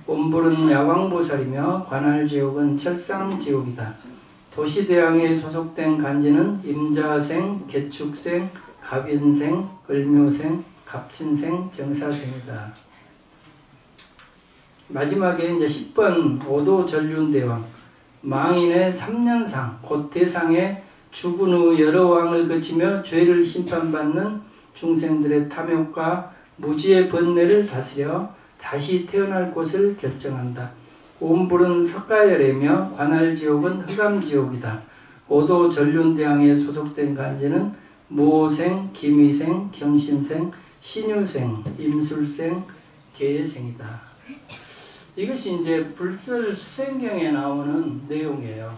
옴불은 야왕보살이며 관할지옥은 철상지옥이다. 도시대왕에 소속된 간지는 임자생, 개축생, 갑인생, 을묘생, 갑진생, 정사생이다. 마지막에 이제 10번 오도전륜대왕. 망인의 3년상 곧 대상에 죽은 후 여러 왕을 거치며 죄를 심판받는 중생들의 탐욕과 무지의 번뇌를 다스려 다시 태어날 곳을 결정한다. 옴불은 석가열애며 관할지옥은 흑암지옥이다. 오도 전륜대왕에 소속된 간제는 무오생, 기미생, 경신생, 신유생, 임술생, 계생이다. 이것이 이제 불설수생경에 나오는 내용이에요.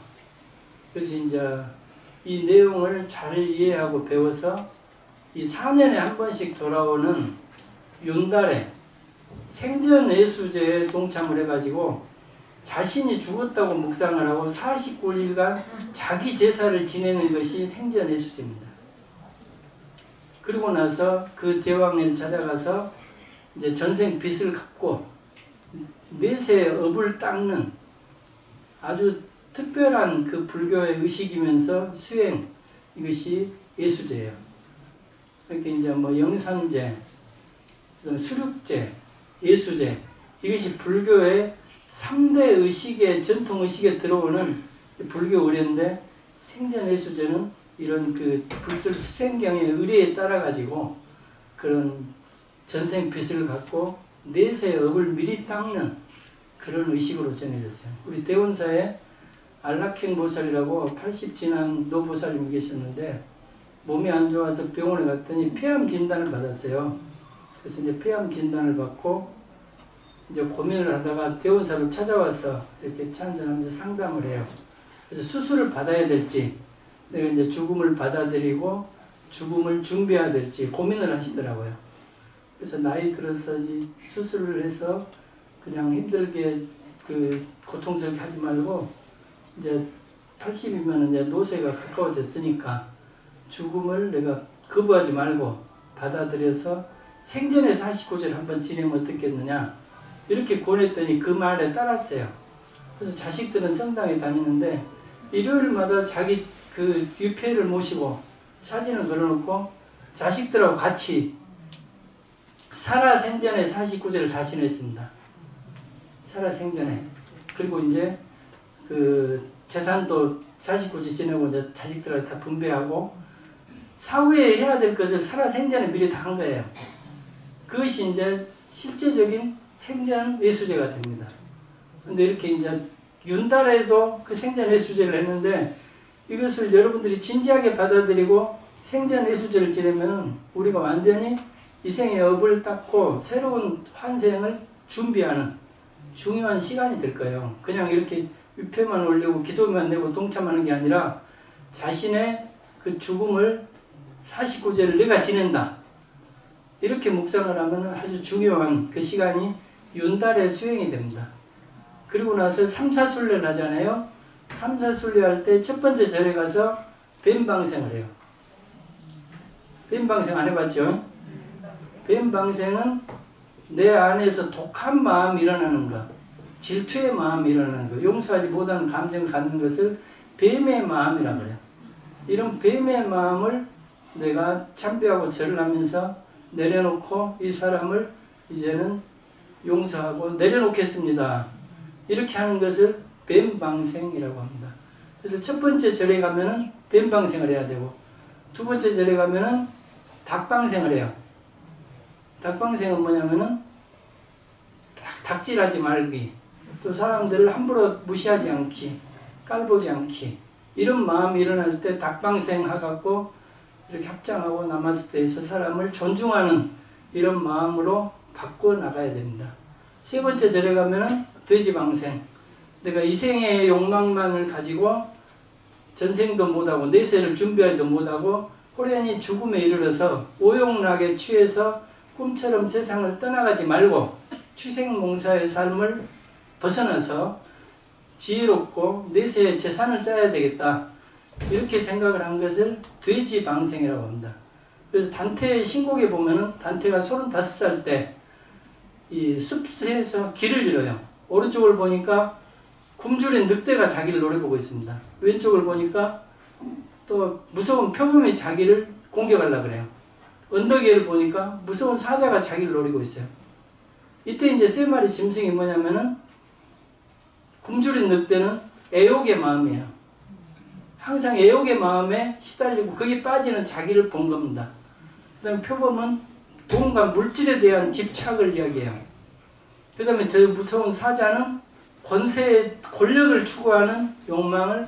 그래서 이제 이 내용을 잘 이해하고 배워서 이 4년에 한 번씩 돌아오는 윤달에 생전예수제에 동참을 해가지고 자신이 죽었다고 묵상을 하고 49일간 자기 제사를 지내는 것이 생전예수제입니다. 그리고 나서 그 대왕을 찾아가서 이제 전생 빚을 갚고 내세 업을 닦는 아주 특별한 그 불교의 의식이면서 수행, 이것이 예수제예요. 그러니까 이제 뭐 영산제, 수륙제, 예수제, 이것이 불교의 3대 의식의 전통 의식에 들어오는 불교 의례인데, 생전 예수제는 이런 그 불설 수생경의 의례에 따라 가지고 그런 전생 빚을 갖고 내세 업을 미리 닦는 그런 의식으로 전해졌어요. 우리 대원사에 안락행 보살이라고 80 지난 노보살님이 계셨는데 몸이 안 좋아서 병원에 갔더니 폐암 진단을 받았어요. 그래서 이제 폐암 진단을 받고 이제 고민을 하다가 대원사로 찾아와서 이렇게 차 한잔하면서 상담을 해요. 그래서 수술을 받아야 될지, 내가 이제 죽음을 받아들이고 죽음을 준비해야 될지 고민을 하시더라고요. 그래서 나이 들어서 이 수술을 해서 그냥 힘들게 그 고통스럽게 하지 말고 이제 80이면 이제 노쇠가 가까워졌으니까 죽음을 내가 거부하지 말고 받아들여서 생전에 49절 한번 지내면 어떻겠느냐 이렇게 권했더니 그 말에 따랐어요. 그래서 자식들은 성당에 다니는데 일요일마다 자기 그 유폐를 모시고 사진을 걸어놓고 자식들하고 같이 살아생전에 49절을 다 지냈습니다. 살아생전에. 그리고 이제 그 재산도 49절 지내고 이제 자식들한테 다 분배하고 사후에 해야 될 것을 살아생전에 미리 다 한 거예요. 그것이 이제 실제적인 생전 예수제가 됩니다. 근데 이렇게 이제 윤달에도 그 생전 예수제를 했는데 이것을 여러분들이 진지하게 받아들이고 생전 예수제를 지내면 우리가 완전히 이 생의 업을 닦고 새로운 환생을 준비하는 중요한 시간이 될 거예요. 그냥 이렇게 위패만 올리고 기도만 내고 동참하는 게 아니라 자신의 그 죽음을 49제를 내가 지낸다. 이렇게 묵상을 하면 아주 중요한 그 시간이 윤달에 수행이 됩니다. 그리고 나서 삼사순례를 하잖아요. 삼사순례 할 때 첫 번째 절에 가서 뱀방생을 해요. 뱀방생 안 해봤죠? 뱀방생은 내 안에서 독한 마음이 일어나는 것, 질투의 마음이 일어나는 것, 용서하지 못하는 감정을 갖는 것을 뱀의 마음이라고 해요. 이런 뱀의 마음을 내가 참배하고 절을 하면서 내려놓고 이 사람을 이제는 용서하고 내려놓겠습니다. 이렇게 하는 것을 뱀방생이라고 합니다. 그래서 첫 번째 절에 가면은 뱀방생을 해야 되고 두 번째 절에 가면은 닭방생을 해요. 닭방생은 뭐냐면은 닭질하지 말기, 또 사람들을 함부로 무시하지 않기, 깔보지 않기, 이런 마음이 일어날 때 닭방생 하갖고 이렇게 합장하고 나마스테에서 사람을 존중하는 이런 마음으로 바꿔나가야 됩니다. 세 번째 절에 가면은 돼지방생, 내가 이 생의 욕망만을 가지고 전생도 못하고 내세를 준비하지도 못하고 호련히 죽음에 이르러서 오용락에 취해서 꿈처럼 세상을 떠나가지 말고 취생몽사의 삶을 벗어나서 지혜롭고 내세의 재산을 쌓아야 되겠다. 이렇게 생각을 한 것을 돼지방생이라고 합니다. 그래서 단테의 신곡에 보면은 단테가 35살 때 이 숲에서 길을 잃어요. 오른쪽을 보니까 굶주린 늑대가 자기를 노려보고 있습니다. 왼쪽을 보니까 또 무서운 표범이 자기를 공격하려고 그래요. 언덕 위를 보니까 무서운 사자가 자기를 노리고 있어요. 이때 이제 세 마리 짐승이 뭐냐면은 굶주린 늑대는 애욕의 마음이에요. 항상 애욕의 마음에 시달리고 거기에 빠지는 자기를 본 겁니다. 그 다음에 표범은 돈과 물질에 대한 집착을 이야기해요. 그 다음에 저 무서운 사자는 권세, 권력을 추구하는 욕망을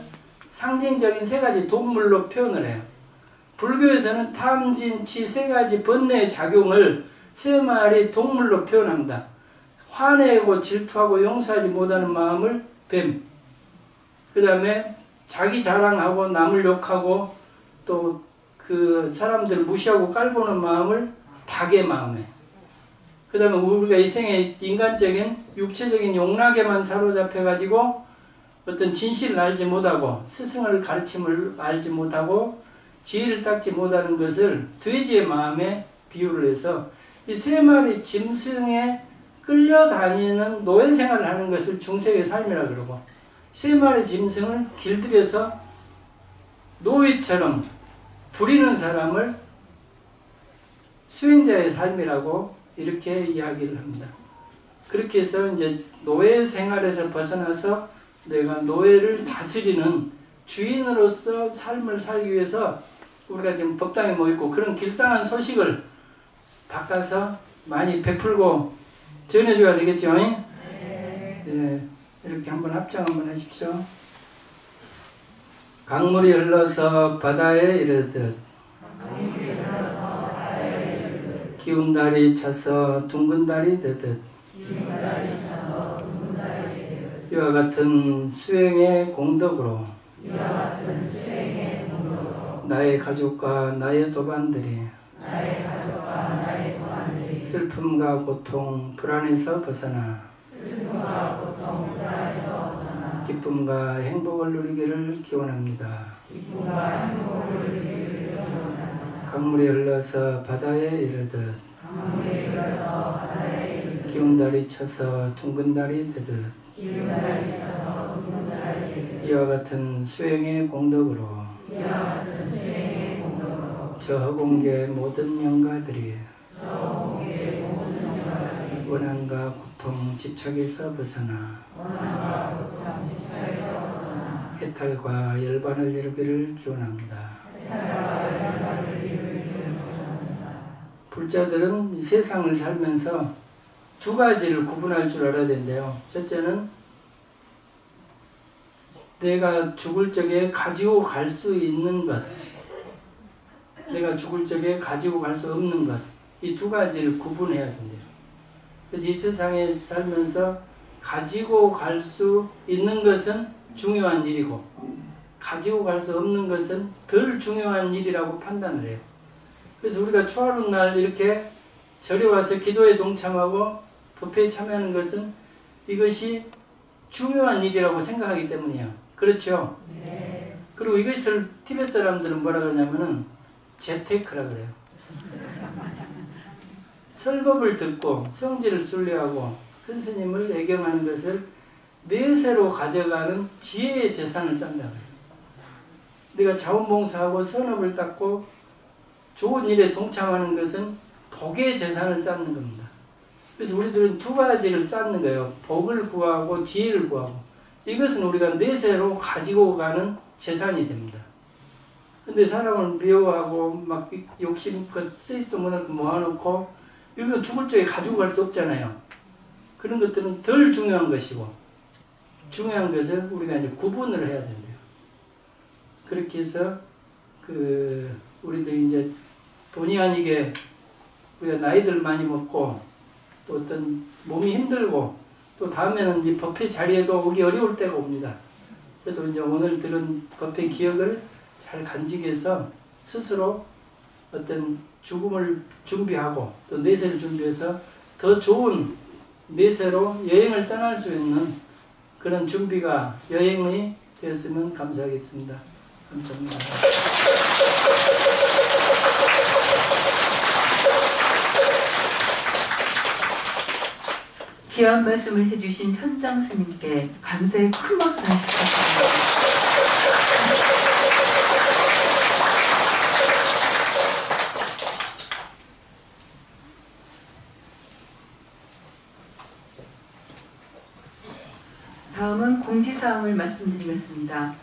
상징적인 세 가지 동물로 표현을 해요. 불교에서는 탐진치 세 가지 번뇌의 작용을 세 마리 동물로 표현합니다. 화내고 질투하고 용서하지 못하는 마음을 뱀, 그 다음에 자기 자랑하고 남을 욕하고 또 그 사람들을 무시하고 깔보는 마음을 닭의 마음에, 그 다음에 우리가 이 생에 인간적인 육체적인 욕락에만 사로잡혀가지고 어떤 진실을 알지 못하고 스승을 가르침을 알지 못하고 지혜를 닦지 못하는 것을 돼지의 마음에 비유를 해서 이 세 마리 짐승에 끌려다니는 노예 생활을 하는 것을 중생의 삶이라 그러고, 세 마리 짐승을 길들여서 노예처럼 부리는 사람을 수행자의 삶이라고 이렇게 이야기를 합니다. 그렇게 해서 이제 노예 생활에서 벗어나서 내가 노예를 다스리는 주인으로서 삶을 살기 위해서 우리가 지금 법당에 모이고 그런 길상한 소식을 바꿔서 많이 베풀고 전해줘야 되겠죠? 네. 이렇게 한번 합장 한번 하십시오. 강물이 흘러서 바다에 이르듯 기운 달이 차서 둥근 달이 되듯 이와 같은 수행의 공덕으로 나의 가족과 나의 도반들이 슬픔과 고통, 불안에서 벗어나 기쁨과 행복을 누리기를 기원합니다. 강물이 흘러서 바다에 이르듯 기운 달이 차서 둥근 달이 되듯 이와 같은 수행의 공덕으로 저 허공계 모든 영가들이 원한과 고통, 집착에서 벗어나 해탈과 열반을 이루기를 기원합니다. 불자들은 이 세상을 살면서 두 가지를 구분할 줄 알아야 된대요. 첫째는 내가 죽을 적에 가지고 갈 수 있는 것, 내가 죽을 적에 가지고 갈 수 없는 것, 이 두 가지를 구분해야 된대요. 그래서 이 세상에 살면서 가지고 갈 수 있는 것은 중요한 일이고 가지고 갈 수 없는 것은 덜 중요한 일이라고 판단을 해요. 그래서 우리가 초하루 날 이렇게 절에 와서 기도에 동참하고 법회에 참여하는 것은 이것이 중요한 일이라고 생각하기 때문이에요. 그렇죠? 네. 그리고 이것을 티베트 사람들은 뭐라 그러냐면은 재테크라 그래요. 설법을 듣고 성질을 순례하고 큰 스님을 애경하는 것을 내세로 가져가는 지혜의 재산을 쌓는다 그래요. 내가 자원봉사하고 선업을 닦고 좋은 일에 동참하는 것은 복의 재산을 쌓는 겁니다. 그래서 우리들은 두 가지를 쌓는 거예요. 복을 구하고 지혜를 구하고. 이것은 우리가 내세로 가지고 가는 재산이 됩니다. 근데 사람을 미워하고 막 욕심껏 쓰지도 못하고 모아놓고 이거 죽을 적에 가지고 갈 수 없잖아요. 그런 것들은 덜 중요한 것이고 중요한 것을 우리가 이제 구분을 해야 된대요. 그렇게 해서 우리들이 이제 본의 아니게 우리가 나이들 많이 먹고 또 어떤 몸이 힘들고 또 다음에는 이 법회 자리에도 오기 어려울 때가 옵니다. 그래도 이제 오늘 들은 법회 기억을 잘 간직해서 스스로 어떤 죽음을 준비하고 또 내세를 준비해서 더 좋은 내세로 여행을 떠날 수 있는 그런 준비가 여행이 되었으면 감사하겠습니다. 감사합니다. 귀한 말씀을 해주신 현장 스님께 감사의 큰 박수 다시 부탁드립니다. 다음은 공지사항을 말씀드리겠습니다.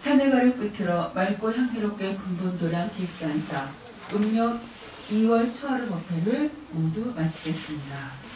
산해가를 끝으로 맑고 향기롭게 군분도량 객산사 음력 2월 초하루 법회를 모두 마치겠습니다.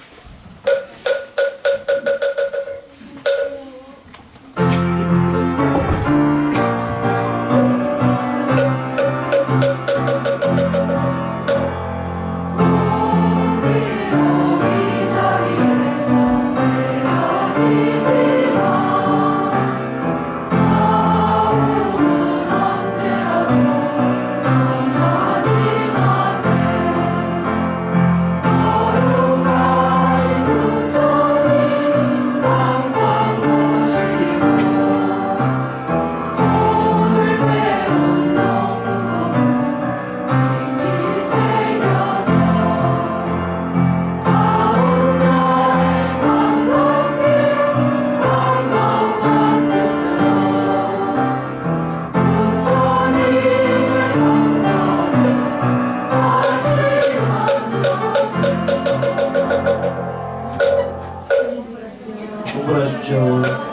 공부하십시오.